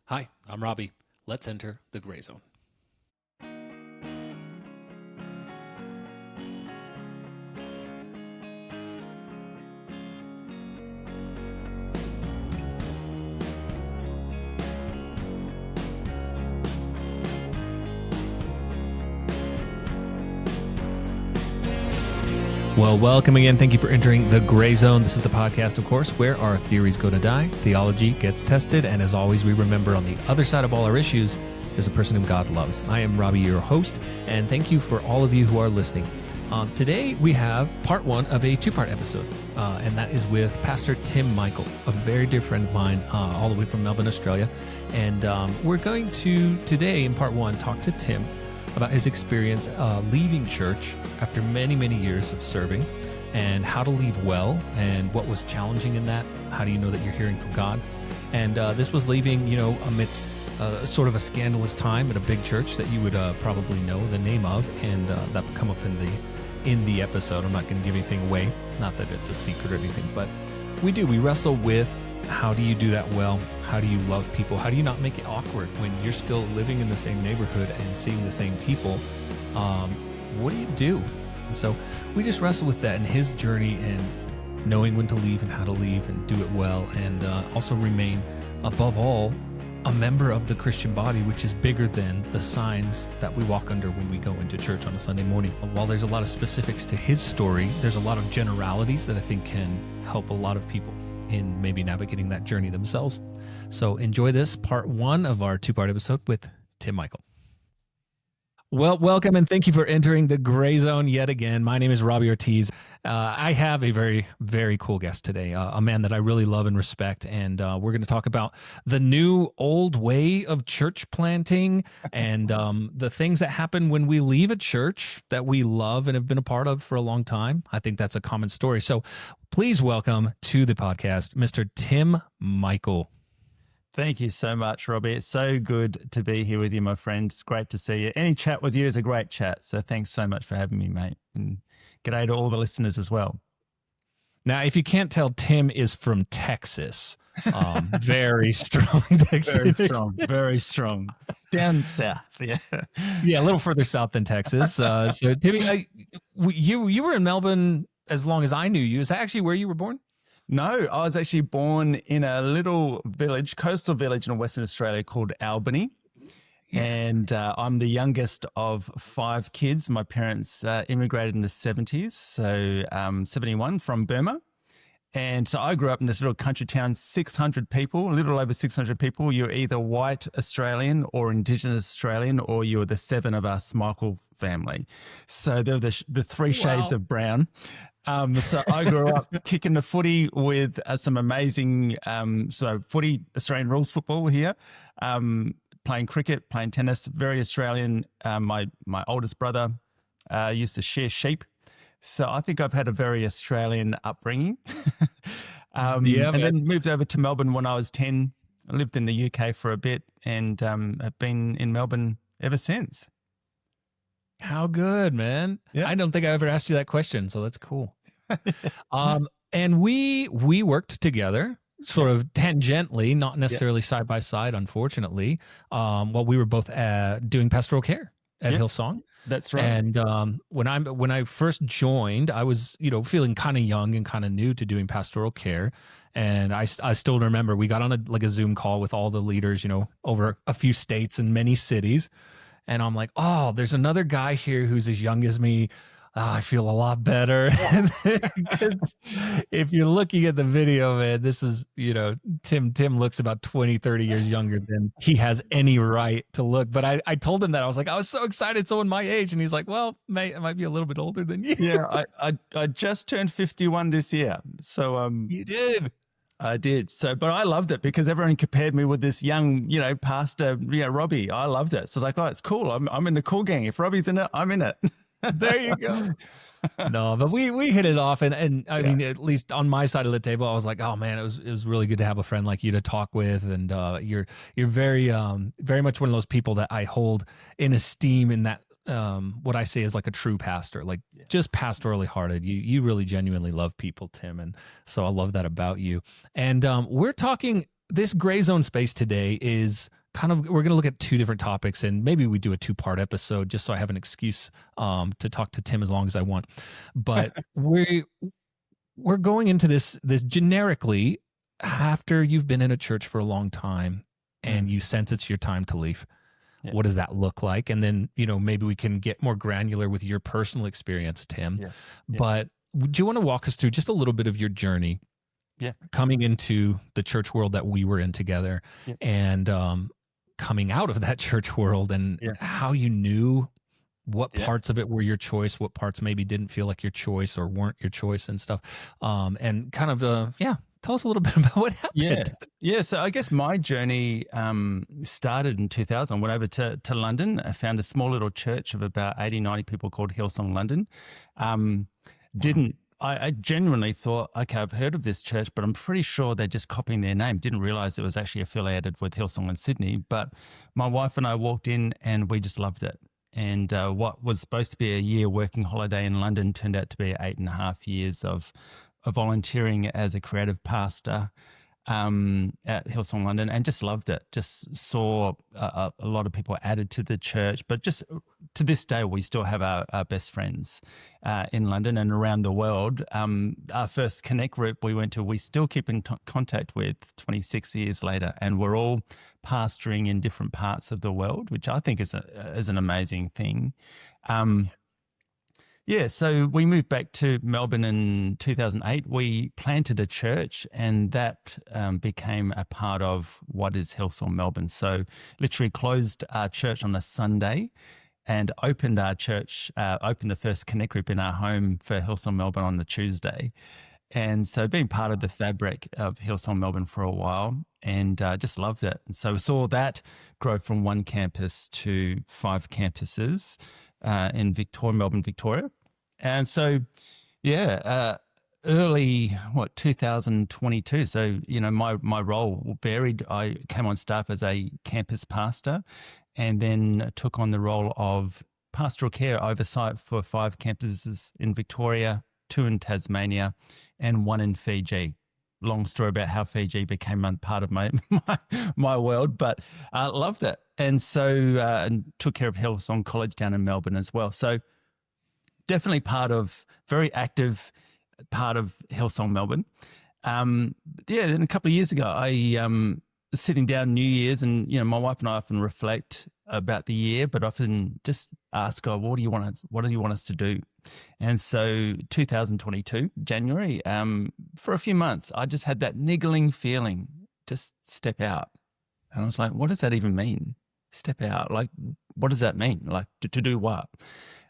Hi, I'm Robbie. Let's enter the gray zone. Well, welcome again. Thank you for entering the Gray Zone. This is the podcast, of course, where our theories go to die, theology gets tested, and as always, we remember on the other side of all our issues, there's a person whom God loves. I am Robbie, your host, and thank you for all of you who are listening. Today, we have part one of a two-part episode, and that is with Pastor Tim Michael, a very dear friend of mine, all the way from Melbourne, Australia. And we're going to, today in part one, talk to Tim about his experience leaving church after many, many years of serving, and how to leave well, and what was challenging in that. How do you know that you're hearing from God? And this was leaving, amidst sort of a scandalous time at a big church that you would probably know the name of, and that would come up in the episode. I'm not going to give anything away, not that it's a secret or anything, but we wrestle with how do you do that well? How do you love people? How do you not make it awkward when you're still living in the same neighborhood and seeing the same people? What do you do? And so we just wrestle with that in his journey and knowing when to leave and how to leave and do it well, and also remain, above all, a member of the Christian body, which is bigger than the signs that we walk under when we go into church on a Sunday morning. While there's a lot of specifics to his story, there's a lot of generalities that I think can help a lot of people in maybe navigating that journey themselves. So enjoy this part one of our two-part episode with Tim Michael. Well, welcome and thank you for entering the Gray Zone yet again. My name is Robbie Ortiz. I have a very, very cool guest today, a man that I really love and respect, and we're going to talk about the new old way of church planting and the things that happen when we leave a church that we love and have been a part of for a long time. I think that's a common story. So please welcome to the podcast, Mr. Tim Michael. Thank you so much, Robbie. It's so good to be here with you, my friend. It's great to see you. Any chat with you is a great chat. So thanks so much for having me, mate. And g'day to all the listeners as well. Now, if you can't tell, Tim is from Texas. Very strong Texas. Very strong. Down south, yeah. Yeah, a little further south than Texas. So, Timmy, you were in Melbourne as long as I knew you. Is that actually where you were born? No, I was actually born in a little village, coastal village in Western Australia called Albany. Yeah. And I'm the youngest of five kids. My parents immigrated in the 70s, so 71 from Burma. And so I grew up in this little country town, 600 people, a little over 600 people. You're either white Australian or Indigenous Australian, or you're the seven of us Michael family. So they're the three shades of brown. So I grew up kicking the footy with some amazing, footy, Australian rules football here, playing cricket, playing tennis, very Australian. My oldest brother used to shear sheep. So I think I've had a very Australian upbringing. And then moved over to Melbourne when I was 10. I lived in the UK for a bit and have been in Melbourne ever since. How good, man. Yeah. I don't think I ever asked you that question, so that's cool. And we worked together sort of tangentially, not necessarily side by side, unfortunately, while we were both doing pastoral care at HILLSONG. That's right. And when I first joined, I was, feeling kind of young and kind of new to doing pastoral care. And I still remember we got on a Zoom call with all the leaders, over a few states and many cities. And I'm like, oh, there's another guy here who's as young as me. Oh, I feel a lot better. Because if you're looking at the video, man, this is, Tim looks about 20, 30 years younger than he has any right to look. But I told him that. I was like, I was so excited, someone my age. And he's like, well, mate, I might be a little bit older than you. Yeah, I just turned 51 this year. So you did. I did. So, but I loved it because everyone compared me with this young, pastor, Robbie. I loved it. So I was like, oh, it's cool. I'm in the cool gang. If Robbie's in it, I'm in it. There you go. No, but we hit it off, and I mean, at least on my side of the table, I was like, oh man, it was really good to have a friend like you to talk with, and you're very very much one of those people that I hold in esteem in that what I say is like a true pastor, like just pastorally hearted. You really genuinely love people, Tim. And so I love that about you. And we're talking this gray zone space today is kind of, we're going to look at two different topics, and maybe we do a two-part episode just so I have an excuse to talk to Tim as long as I want. But we're going into this generically after you've been in a church for a long time and you sense it's your time to leave. Yeah. What does that look like? And then, maybe we can get more granular with your personal experience, Tim. Yeah. Yeah. But do you want to walk us through just a little bit of your journey coming into the church world that we were in together and coming out of that church world, and how you knew what parts of it were your choice, what parts maybe didn't feel like your choice or weren't your choice and stuff. And kind of, tell us a little bit about what happened. Yeah. So I guess my journey started in 2000. I went over to London. I found a small little church of about 80, 90 people called HILLSONG London. I genuinely thought, okay, I've heard of this church, but I'm pretty sure they're just copying their name. Didn't realize it was actually affiliated with HILLSONG in Sydney. But my wife and I walked in and we just loved it. And what was supposed to be a year working holiday in London turned out to be 8.5 years of volunteering as a creative pastor at HILLSONG London, and just loved it. Just saw a lot of people added to the church, but just to this day, we still have our best friends in London and around the world. Our first Connect group we went to, we still keep in contact with 26 years later, and we're all pastoring in different parts of the world, which I think is an amazing thing. So we moved back to Melbourne in 2008. We planted a church, and that became a part of what is HILLSONG Melbourne. So literally closed our church on a Sunday and opened our church, opened the first Connect group in our home for HILLSONG Melbourne on the Tuesday. And so being part of the fabric of HILLSONG Melbourne for a while, and just loved it. And so we saw that grow from one campus to 5 campuses in Melbourne, Victoria. And so, early 2022. So my role varied. I came on staff as a campus pastor, and then took on the role of pastoral care oversight for 5 campuses in Victoria, 2 in Tasmania, and 1 in Fiji. Long story about how Fiji became part of my world, but loved it. And so and took care of HILLSONG College down in Melbourne as well. So definitely very active part of HILLSONG Melbourne. Then a couple of years ago, I was sitting down New Year's, and my wife and I often reflect about the year, but often just ask God, what do you want us to do? And so 2022, January, for a few months, I just had that niggling feeling, just step out. And I was like, what does that even mean? Step out. Like, what does that mean? Like to do what?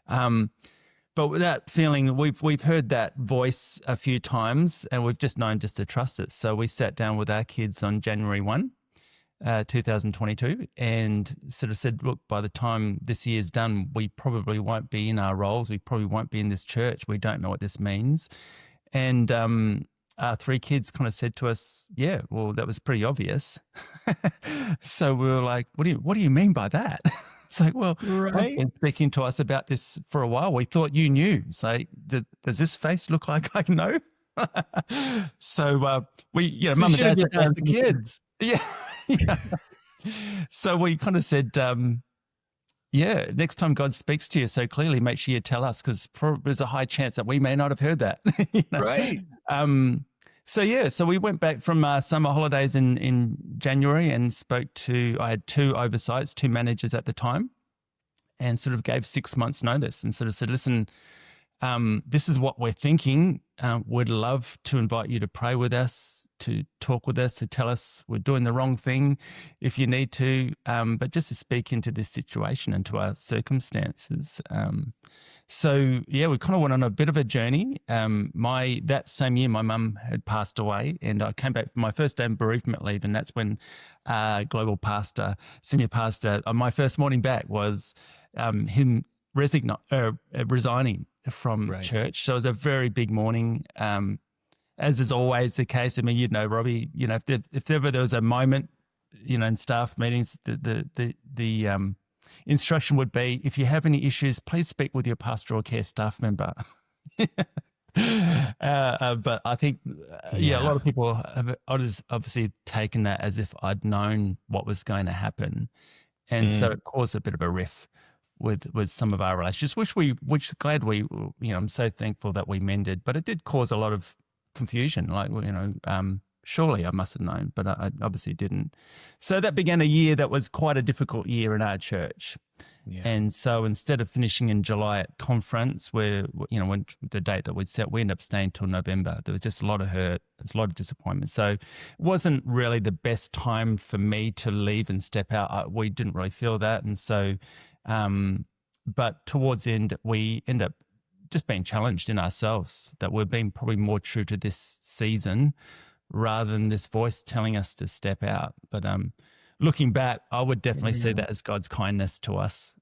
But with that feeling, we've heard that voice a few times, and we've just known just to trust it. So we sat down with our kids on January 1, 2022, and sort of said, look, by the time this year's done, we probably won't be in our roles. We probably won't be in this church. We don't know what this means. And our 3 kids kind of said to us, yeah, well, that was pretty obvious. So we were like, what do you mean by that? It's like, well, right. You've been speaking to us about this for a while. We thought you knew. So does this face look like I know? So Mum and Dad asked the kids. Yeah. So we kind of said, next time God speaks to you so clearly, make sure you tell us, because there's a high chance that we may not have heard that. Right. So we went back from summer holidays in January and I had 2 oversights, 2 managers at the time, and sort of gave 6 months notice and sort of said, listen, this is what we're thinking. We'd love to invite you to pray with us, to talk with us, to tell us we're doing the wrong thing if you need to, but just to speak into this situation and to our circumstances. So we kind of went on a bit of a journey. That same year, my mum had passed away, and I came back for my first day of bereavement leave, and that's when global pastor, senior pastor, my first morning back was him resigning from church. So it was a very big morning, as is always the case. I mean, Robbie, if ever there was a moment, in staff meetings, the instruction would be, if you have any issues, please speak with your pastoral care staff member. But I think, a lot of people have obviously taken that as if I'd known what was going to happen. And so Mm. it caused a bit of a riff with some of our relationships, which glad we, I'm so thankful that we mended, but it did cause a lot of confusion. Like, surely I must have known, but I obviously didn't. So that began a year that was quite a difficult year in our church. Yeah. And so instead of finishing in July at conference, where, when the date that we'd set, we ended up staying till November. There was just a lot of hurt, there's a lot of disappointment. So it wasn't really the best time for me to leave and step out. We didn't really feel that. And so, but towards the end, we end up just being challenged in ourselves that we're being probably more true to this season rather than this voice telling us to step out. But looking back, I would definitely see that as God's kindness to us.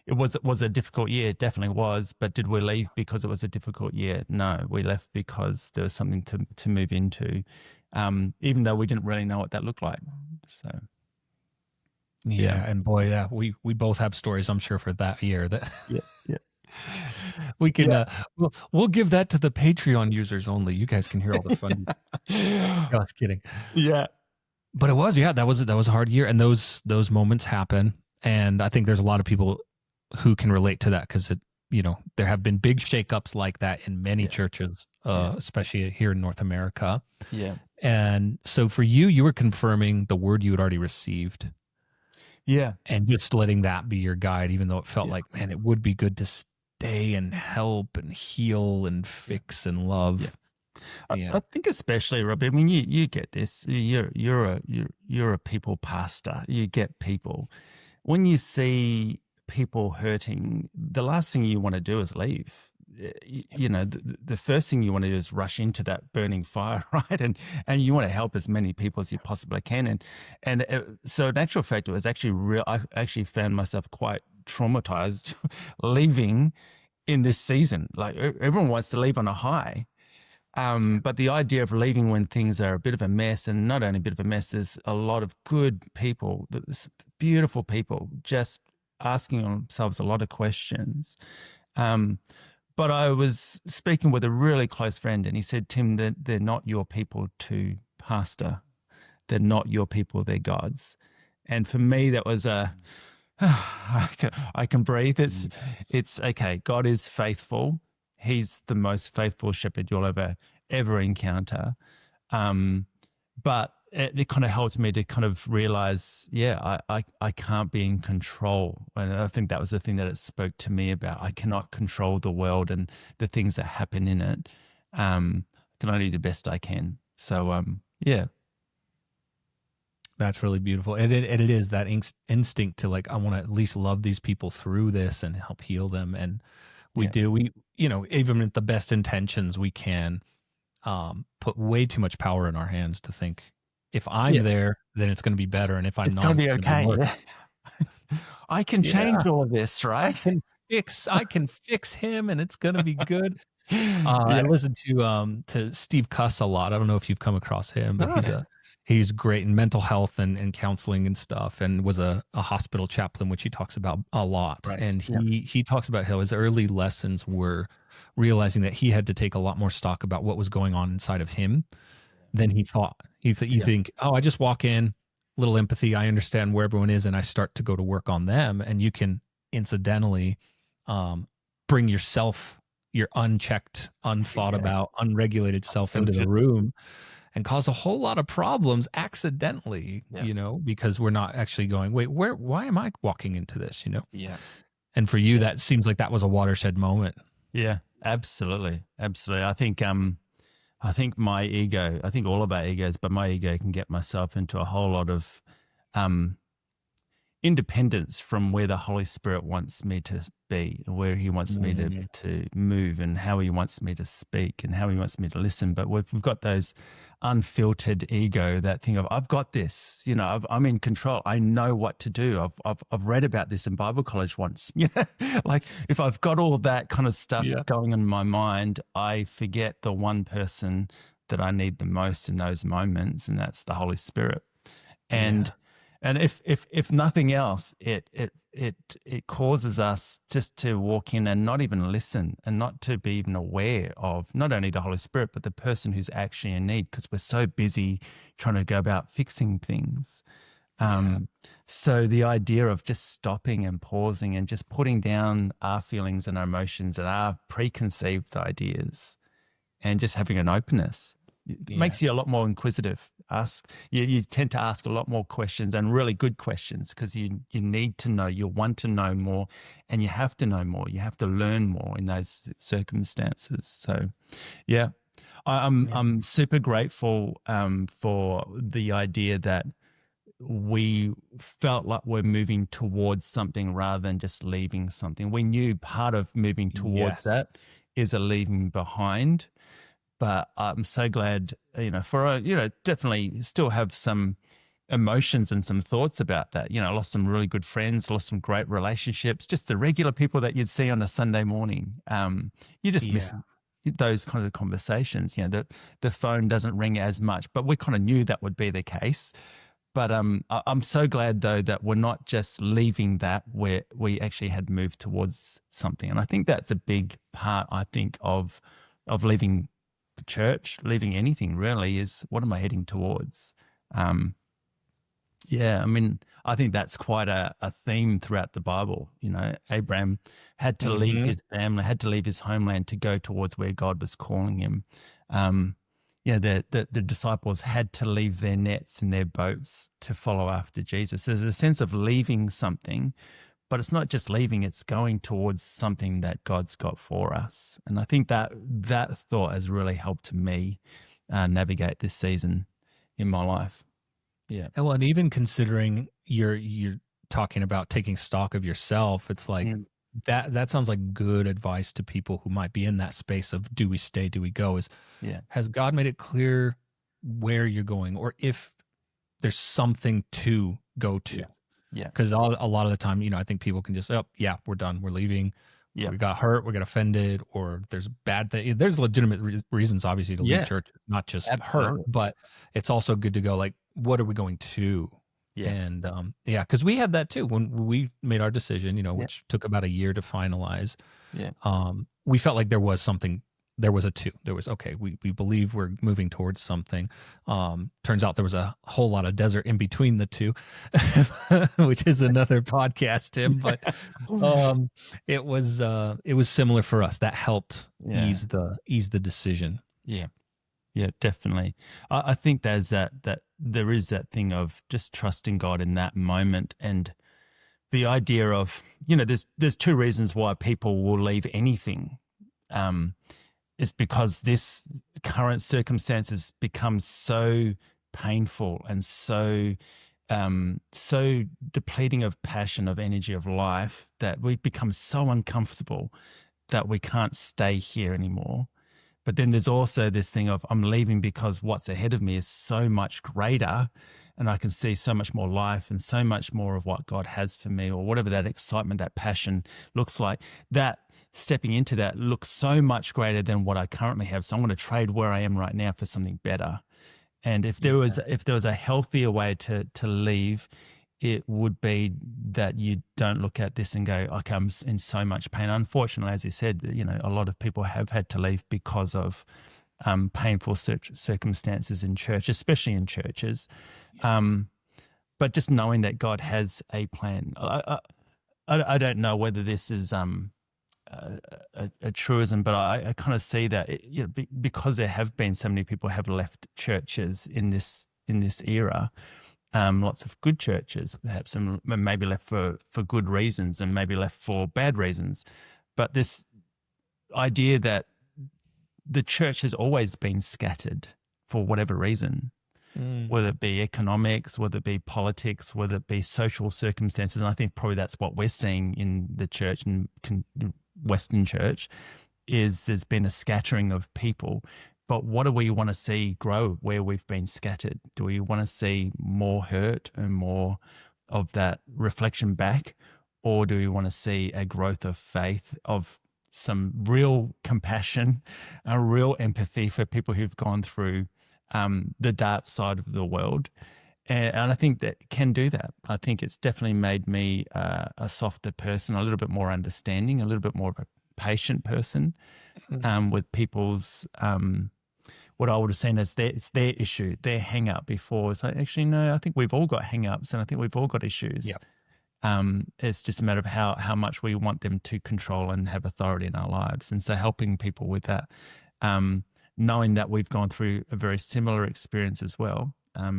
It was a difficult year, it definitely was. But did we leave because it was a difficult year? No, we left because there was something to move into, even though we didn't really know what that looked like. So. Yeah, and boy, yeah, we both have stories, I'm sure, for that year that Yeah. we can we'll give that to the Patreon users only. You guys can hear all the fun. No, I was kidding. Yeah. But it was, that was a hard year, and those moments happen, and I think there's a lot of people who can relate to that because there have been big shakeups like that in many churches, especially here in North America. Yeah. And so for you, you were confirming the word you had already received. Yeah. And just letting that be your guide, even though it felt like, man, it would be good to stay and help and heal and fix and love. I think especially, Robbie, I mean, you get this. You're a people pastor. You get people. When you see people hurting, the last thing you want to do is leave. The first thing you want to do is rush into that burning fire, right? And you want to help as many people as you possibly can. So in actual fact, it was actually real. I actually found myself quite traumatized leaving in this season. Like everyone wants to leave on a high. But the idea of leaving when things are a bit of a mess, and not only a bit of a mess, there's a lot of good people, beautiful people, just asking themselves a lot of questions. But I was speaking with a really close friend, and he said, Tim, they're not your people to pastor. They're not your people, they're God's. And for me, that was I can breathe. It's okay. God is faithful. He's the most faithful shepherd you'll ever encounter. But it kind of helped me to kind of realize, I can't be in control. And I think that was the thing that it spoke to me about. I cannot control the world and the things that happen in it. I can only do the best I can. So, That's really beautiful. And it is that instinct to like, I want to at least love these people through this and help heal them. And we even with the best intentions, we can put way too much power in our hands to think if I'm there, then it's going to be better. And if I'm not, it's going to be okay. I can change all of this, right? I can fix him and it's going to be good. I listen to Steve Cuss a lot. I don't know if you've come across him, but he's great in mental health and counseling and stuff, and was a hospital chaplain, which he talks about a lot. Right. And he talks about how his early lessons were realizing that he had to take a lot more stock about what was going on inside of him than he thought. You think, I just walk in, little empathy, I understand where everyone is, and I start to go to work on them. And you can incidentally bring yourself, your unchecked, unthought about, unregulated self into the room and cause a whole lot of problems accidentally, because we're not actually going, wait, why am I walking into this, Yeah. And for you, that seems like that was a watershed moment. Yeah, absolutely. Absolutely. I think my ego, I think all of our egos, but my ego can get myself into a whole lot of independence from where the Holy Spirit wants me to be, where he wants me to move, and how he wants me to speak, and how he wants me to listen. But we've got those unfiltered ego, that thing of, I've got this, I'm in control. I know what to do. I've read about this in Bible college once. Like if I've got all that kind of stuff going on in my mind, I forget the one person that I need the most in those moments, and that's the Holy Spirit. And And if nothing else, it causes us just to walk in and not even listen, and not to be even aware of not only the Holy Spirit, but the person who's actually in need, because we're so busy trying to go about fixing things. Yeah. So the idea of just stopping and pausing and just putting down our feelings and our emotions and our preconceived ideas, and just having an openness, it Yeah. makes you a lot more inquisitive. You tend to ask a lot more questions, and really good questions, because you need to know, you want to know more, and you have to know more. You have to learn more in those circumstances. So, yeah, I'm super grateful for the idea that we felt like we're moving towards something rather than just leaving something. We knew part of moving towards Yes. that is a leaving behind, but I'm so glad, definitely still have some emotions and some thoughts about that. I lost some really good friends, lost some great relationships, just the regular people that you'd see on a Sunday morning. You just miss Yeah. those kind of conversations. The phone doesn't ring as much, but we kind of knew that would be the case. But I'm so glad, though, that we're not just leaving that, where we actually had moved towards something. And I think that's a big part, I think, of leaving church, leaving anything really, is what am I heading towards? Yeah, I mean, I think that's quite a theme throughout the Bible. Abraham had to leave his family, had to leave his homeland to go towards where God was calling him. The disciples had to leave their nets and their boats to follow after Jesus. There's a sense of leaving something, but it's not just leaving, it's going towards something that God's got for us. And I think that thought has really helped me navigate this season in my life. Yeah. Well, and even considering you're talking about taking stock of yourself, it's like that sounds like good advice to people who might be in that space of, do we stay, do we go? Has God made it clear where you're going, or if there's something to go to? Yeah. Because a lot of the time, I think people can just, oh yeah, we're done, we're leaving. Yeah. We got hurt, we got offended, or there's bad things. There's legitimate reasons, obviously, to leave church, not just hurt, but it's also good to go, like, what are we going to? Yeah. And because we had that too when we made our decision, which took about a year to finalize. Yeah. We felt like there was something. There was okay, we believe we're moving towards something. Turns out there was a whole lot of desert in between the two, which is another podcast, Tim. But it was similar for us. That helped ease the decision. Yeah. Yeah, definitely. I think there's that there is that thing of just trusting God in that moment, and the idea of, there's two reasons why people will leave anything. Is because this current circumstances become so painful and so depleting of passion, of energy, of life, that we become so uncomfortable that we can't stay here anymore. But then there's also this thing of, I'm leaving because what's ahead of me is so much greater, and I can see so much more life and so much more of what God has for me, or whatever that excitement, that passion looks like. That stepping into that looks so much greater than what I currently have. So I'm going to trade where I am right now for something better. And if there was a healthier way to leave, it would be that you don't look at this and go, okay, I'm in so much pain. Unfortunately, as you said, a lot of people have had to leave because of painful circumstances in church, especially in churches. But just knowing that God has a plan. I don't know whether this is a truism, but I kind of see that because there have been so many people have left churches in this era. Lots of good churches, perhaps, and maybe left for good reasons and maybe left for bad reasons. But this idea that the church has always been scattered for whatever reason, whether it be economics, whether it be politics, whether it be social circumstances. And I think probably that's what we're seeing in the church and Western church, is there's been a scattering of people. But what do we want to see grow where we've been scattered? Do we want to see more hurt and more of that reflection back? Or do we want to see a growth of faith, of some real compassion, a real empathy for people who've gone through the dark side of the world, And I think that can do that. I think it's definitely made me a softer person, a little bit more understanding, a little bit more of a patient person with people's what I would have seen as it's their issue, their hang up before. It's like, actually, no, I think we've all got hang ups and I think we've all got issues. Yeah. It's just a matter of how much we want them to control and have authority in our lives. And so helping people with that, knowing that we've gone through a very similar experience as well.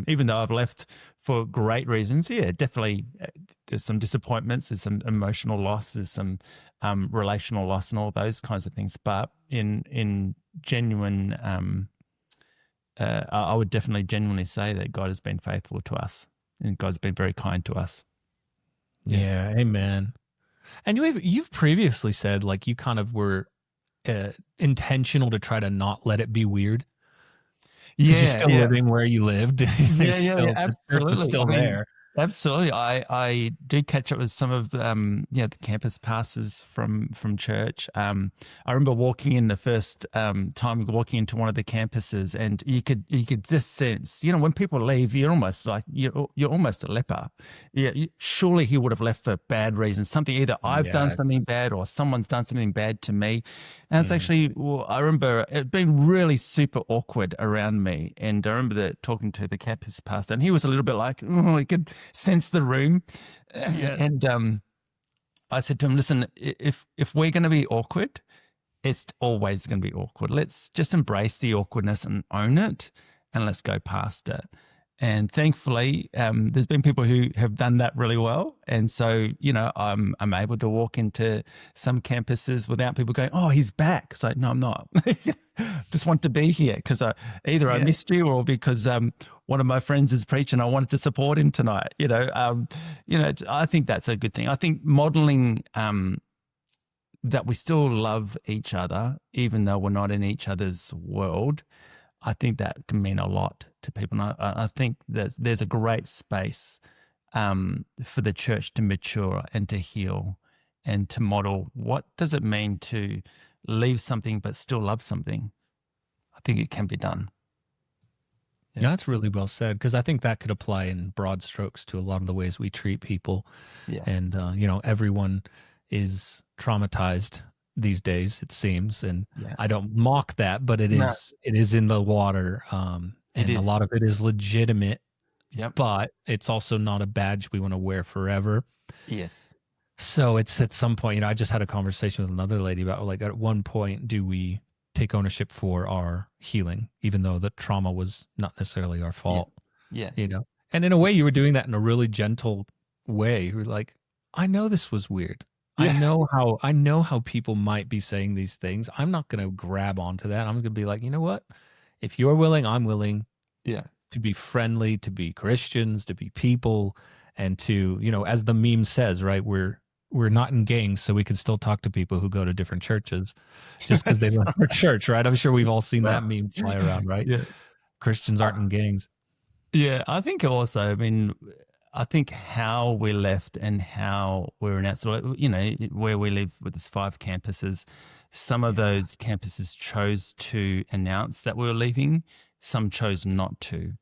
Even though I've left for great reasons, yeah, definitely there's some disappointments, there's some emotional loss, there's some relational loss and all those kinds of things. But in genuine, I would definitely genuinely say that God has been faithful to us and God's been very kind to us. Yeah, amen. And you've previously said like you kind of were intentional to try to not let it be weird. Because you're still living where you lived. Yeah, still, absolutely. the still there. Absolutely. I do catch up with some of the the campus pastors from church. I remember walking in the first time walking into one of the campuses, and you could just sense, when people leave, you're almost like you're almost a leper. Yeah, surely he would have left for bad reasons. Something either I've done something bad or someone's done something bad to me. And it's actually, I remember it being really super awkward around me. And I remember talking to the campus pastor, and he was a little bit like, he could sense the room. And I said to him, listen, if we're going to be awkward, it's always going to be awkward. Let's just embrace the awkwardness and own it, and let's go past it. And thankfully, there's been people who have done that really well. And so, I'm able to walk into some campuses without people going, oh, he's back. It's like, no, I'm not. Just want to be here because either I missed you or because one of my friends is preaching. I wanted to support him tonight. I think that's a good thing. I think modeling that we still love each other, even though we're not in each other's world, I think that can mean a lot to people. And I think that there's a great space for the church to mature and to heal and to model what does it mean to leave something but still love something. I think it can be done. Yeah. That's really well said, because I think that could apply in broad strokes to a lot of the ways we treat people. Yeah. And, everyone is traumatized these days, it seems, and I don't mock that, but it is in the water, and a lot of it is legitimate. But it's also not a badge we want to wear forever. Yes. So it's at some point, I just had a conversation with another lady about like at one point do we take ownership for our healing, even though the trauma was not necessarily our fault. Yeah. And in a way, you were doing that in a really gentle way. You were like, I know this was weird. Yeah. I know how people might be saying these things. I'm not going to grab onto that. I'm going to be like, you know what? If you're willing, I'm willing. Yeah. To be friendly, to be Christians, to be people, and to, as the meme says, right? We're not in gangs, so we can still talk to people who go to different churches just because they left our church, right? I'm sure we've all seen that meme fly around, right? Yeah. Christians aren't in gangs. Yeah, I think also, I think how we're left and how we're announced, where we live with this 5 campuses, some of those campuses chose to announce that we were leaving, some chose not to.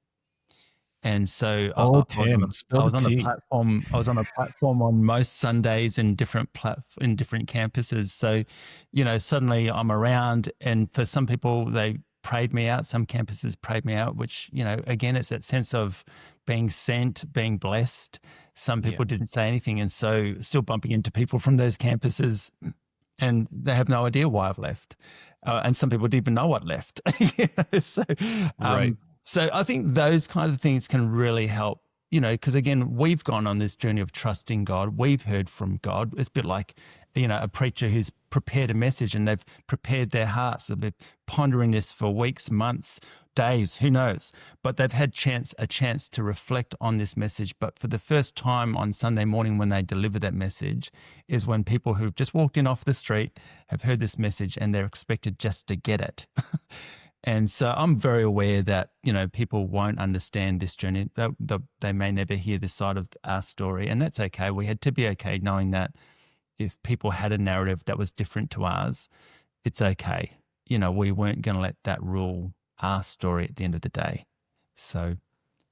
And so I was on the platform. I was on a platform on most Sundays in different campuses. So, suddenly I'm around, and for some people they prayed me out. Some campuses prayed me out, which again, it's that sense of being sent, being blessed. Some people didn't say anything, and so still bumping into people from those campuses, and they have no idea why I've left. And some people didn't even know what left. Right. So I think those kind of things can really help, because again, we've gone on this journey of trusting God. We've heard from God. It's a bit like, a preacher who's prepared a message and they've prepared their hearts. They've been pondering this for weeks, months, days, who knows? But they've had a chance to reflect on this message. But for the first time on Sunday morning when they deliver that message is when people who've just walked in off the street have heard this message and they're expected just to get it. And so I'm very aware that, people won't understand this journey. They may never hear this side of our story, and that's okay. We had to be okay knowing that if people had a narrative that was different to ours, it's okay. We weren't going to let that rule our story at the end of the day. So,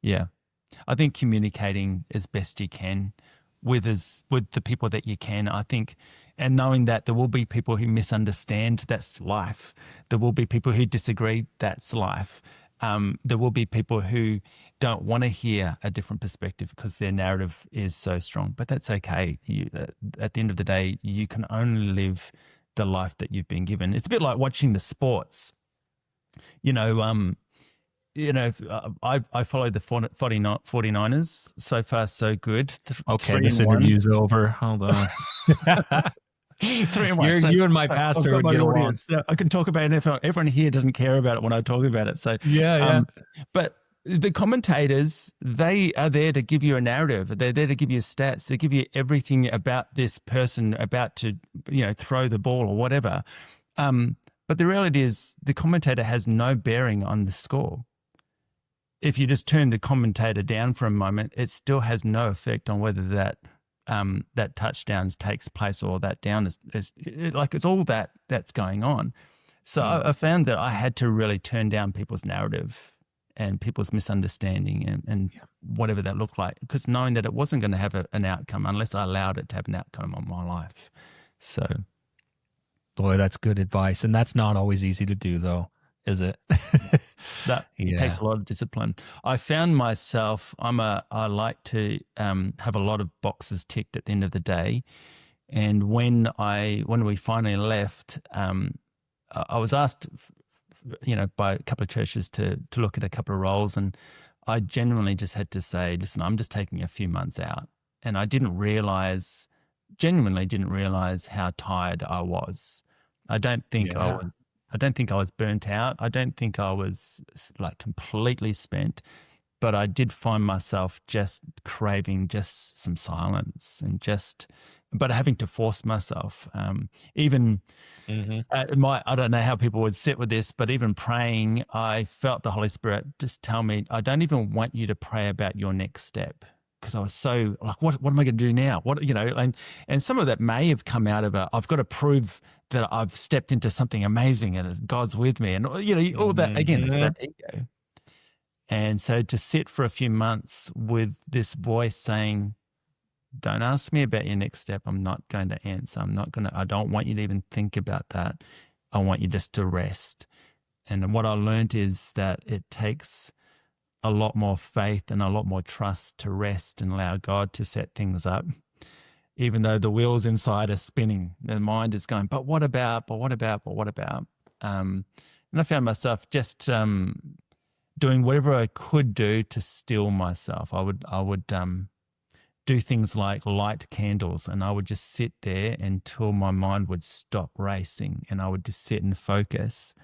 yeah. I think communicating as best you can with the people that you can. I think, and knowing that there will be people who misunderstand, that's life. There will be people who disagree, that's life. There will be people who don't want to hear a different perspective because their narrative is so strong, but that's okay. At the end of the day, you can only live the life that you've been given. It's a bit like watching the sports. You know, I follow the 49ers. So far, so good. Okay, this interview's over. Hold on. 3-1. So you and my I've pastor got would my get along. audience. So I can talk about NFL. Everyone here doesn't care about it when I talk about it. So Yeah. But the commentators, they are there to give you a narrative. They're there to give you stats. They give you everything about this person about to, throw the ball or whatever. But the reality is the commentator has no bearing on the score. If you just turn the commentator down for a moment, it still has no effect on whether that touchdown takes place or that down is it's all that's going on. So I found that I had to really turn down people's narrative and people's misunderstanding and whatever that looked like, because knowing that it wasn't going to have an outcome unless I allowed it to have an outcome on my life. So, boy, that's good advice, and that's not always easy to do, though, is it? That takes a lot of discipline. I found myself, I like to have a lot of boxes ticked at the end of the day. And when we finally left, I was asked, by a couple of churches to look at a couple of roles, and I genuinely just had to say, listen, I'm just taking a few months out. And I genuinely didn't realize how tired I was. I don't think I was burnt out. I don't think I was like completely spent, but I did find myself just craving just some silence but having to force myself. I don't know how people would sit with this, but even praying, I felt the Holy Spirit just tell me, I don't even want you to pray about your next step. Because I was so like, what am I going to do now? And some of that may have come out of I've got to prove that I've stepped into something amazing and God's with me, and all that again. It's that ego. And so to sit for a few months with this voice saying, "Don't ask me about your next step. I'm not going to answer. I don't want you to even think about that. I want you just to rest." And what I learned is that it takes a lot more faith and a lot more trust to rest and allow God to set things up, even though the wheels inside are spinning. The mind is going, but what about? And I found myself just doing whatever I could do to still myself. I would do things like light candles, and I would just sit there until my mind would stop racing, and I would just sit and focus.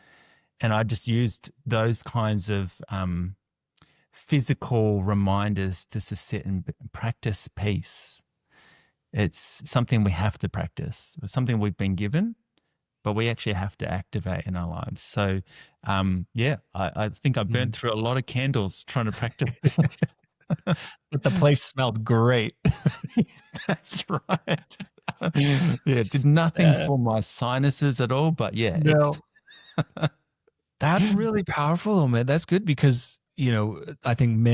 And I just used those kinds of physical reminders just to sit and practice peace. It's something we have to practice. It's something we've been given, but we actually have to activate in our lives. So, I think I burnt through a lot of candles trying to practice. But the place smelled great. That's right. Did nothing for my sinuses at all, but no. That's really powerful, though, man. That's good because, I think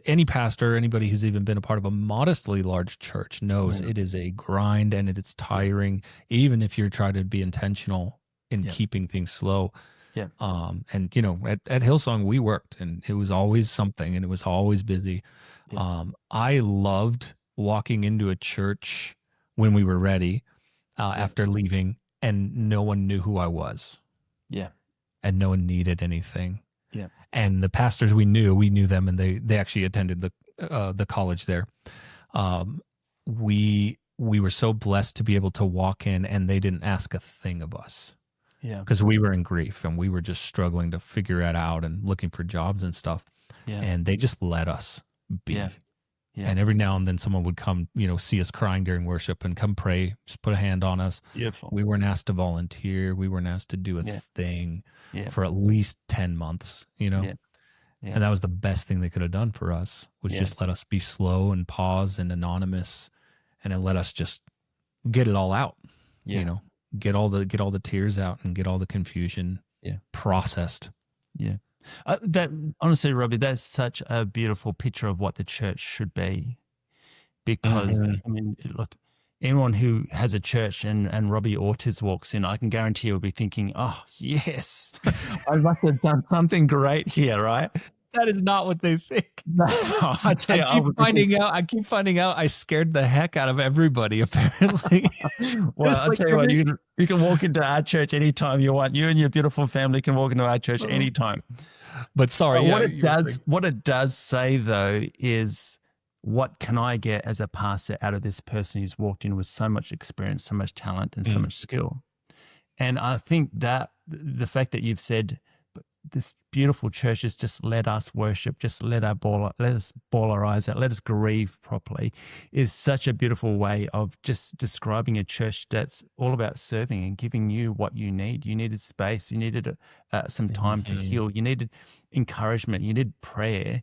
any pastor, anybody who's even been a part of a modestly large church knows it is a grind and it's tiring, even if you're trying to be intentional in keeping things slow. Yeah. And at Hillsong we worked, and it was always something, and it was always busy. Yeah. I loved walking into a church when we were ready after leaving, and no one knew who I was. Yeah. And no one needed anything. Yeah. And the pastors we knew them, and they actually attended the college there. We were so blessed to be able to walk in, and they didn't ask a thing of us. Yeah. Because we were in grief, and we were just struggling to figure it out and looking for jobs and stuff. Yeah. And they just let us be. Yeah. Yeah. And every now and then someone would come, see us crying during worship and come pray, just put a hand on us. Beautiful. We weren't asked to volunteer. We weren't asked to do a thing for at least 10 months, Yeah. And that was the best thing they could have done for us, was just let us be slow and pause and anonymous, and it let us just get it all out, get all the tears out and get all the confusion processed. Yeah. That honestly, Robbie, that's such a beautiful picture of what the church should be. Because Mhm. I mean, look, anyone who has a church and Robbie Ortiz walks in, I can guarantee you'll be thinking, "Oh yes, I must have done something great here, right?" That is not what they think. No, I tell I you, I keep would be finding thinking. out. I keep finding out. I scared the heck out of everybody. Apparently, Well, there's I like tell you what, you can walk into our church anytime you want. You and your beautiful family can walk into our church Oh. anytime. But sorry, But yeah, you were saying. what it does say though is, what can I get as a pastor out of this person who's walked in with so much experience, so much talent, and so Mm, much skill? And I think that the fact that you've said this beautiful church is just let us worship, just let us bawl our eyes out, let us grieve properly, is such a beautiful way of just describing a church that's all about serving and giving you what you need. You needed space, you needed some time to mhm. heal, you needed encouragement, you needed prayer.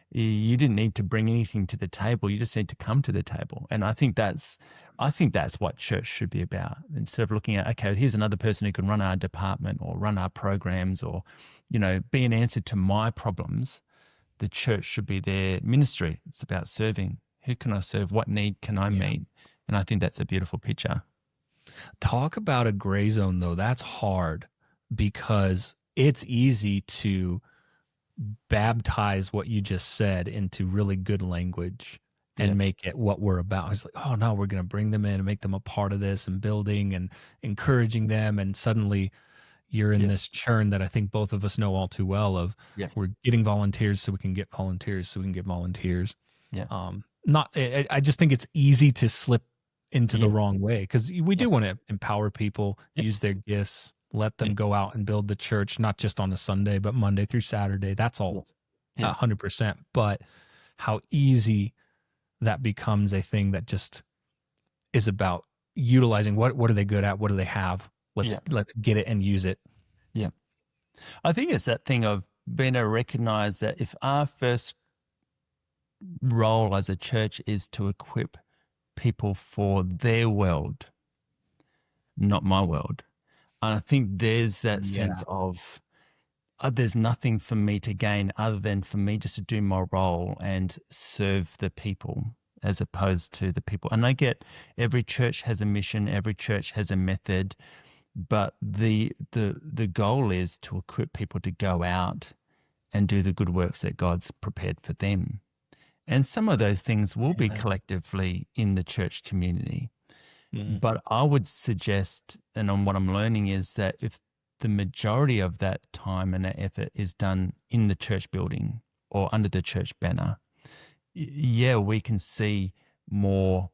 You didn't need to bring anything to the table. You just need to come to the table. And I think that's what church should be about. Instead of looking at, okay, here's another person who can run our department or run our programs or, be an answer to my problems. The church should be their ministry. It's about serving. Who can I serve? What need can I Yeah. meet? And I think that's a beautiful picture. Talk about a gray zone, though. That's hard because it's easy to baptize what you just said into really good language Yeah. and make it what we're about. It's like, oh no, we're going to bring them in and make them a part of this and building and encouraging them. And suddenly you're in Yeah. this churn that I think both of us know all too well of. Yeah. We're getting volunteers so we can get volunteers so we can get volunteers. Yeah. Not, I just think it's easy to slip into the Yes. wrong way because we do Yeah. want to empower people, Yeah. use their gifts, let them Yeah. go out and build the church, not just on a Sunday, but Monday through Saturday. That's all Yeah. 100%. But how easy that becomes a thing that just is about utilizing what are they good at? What do they have? Let's get it and use it. Yeah. I think it's that thing of being able to recognize that if our first role as a church is to equip people for their world, not my world. And I think there's that sense of there's nothing for me to gain other than for me just to do my role and serve the people as opposed to the people. And I get every church has a mission, every church has a method, but the goal is to equip people to go out and do the good works that God's prepared for them. And some of those things will be collectively in the church community. Mhm. But I would suggest, and on what I'm learning, is that if the majority of that time and that effort is done in the church building or under the church banner, we can see more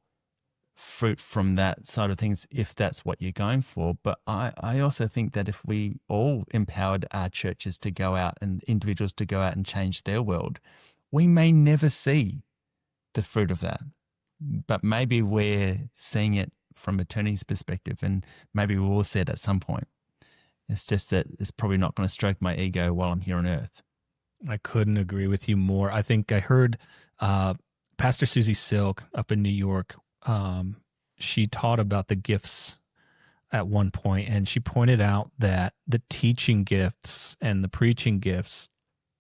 fruit from that side of things if that's what you're going for. But I also think that if we all empowered our churches to go out and individuals to go out and change their world, we may never see the fruit of that. But maybe we're seeing it from eternity's perspective, and maybe we will see it at some point. It's just that it's probably not going to stroke my ego while I'm here on earth. I couldn't agree with you more. I think I heard Pastor Susie Silk up in New York. She taught about the gifts at one point, and she pointed out that the teaching gifts and the preaching gifts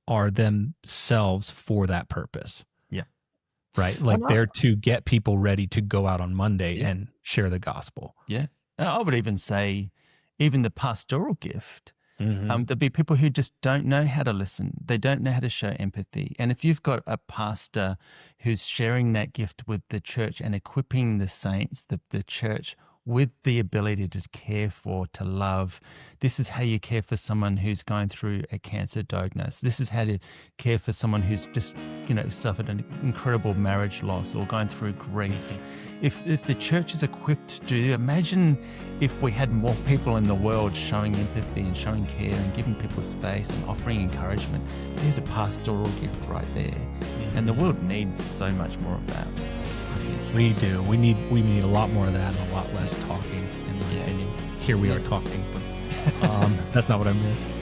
are themselves for that purpose. Yeah. Right? Like they're to get people ready to go out on Monday Yeah. and share the gospel. Yeah. I would even say, even the pastoral gift, Mhm. there'll be people who just don't know how to listen. They don't know how to show empathy. And if you've got a pastor who's sharing that gift with the church and equipping the saints, the church, with the ability to care for, to love, this is how you care for someone who's going through a cancer diagnosis. This is how to care for someone who's just, suffered an incredible marriage loss or going through grief. If the church is equipped to imagine if we had more people in the world showing empathy and showing care and giving people space and offering encouragement. There's a pastoral gift right there. And the world needs so much more of that. We do. We need a lot more of that and a lot less talking, in my opinion. Here we are talking, but that's not what I meant.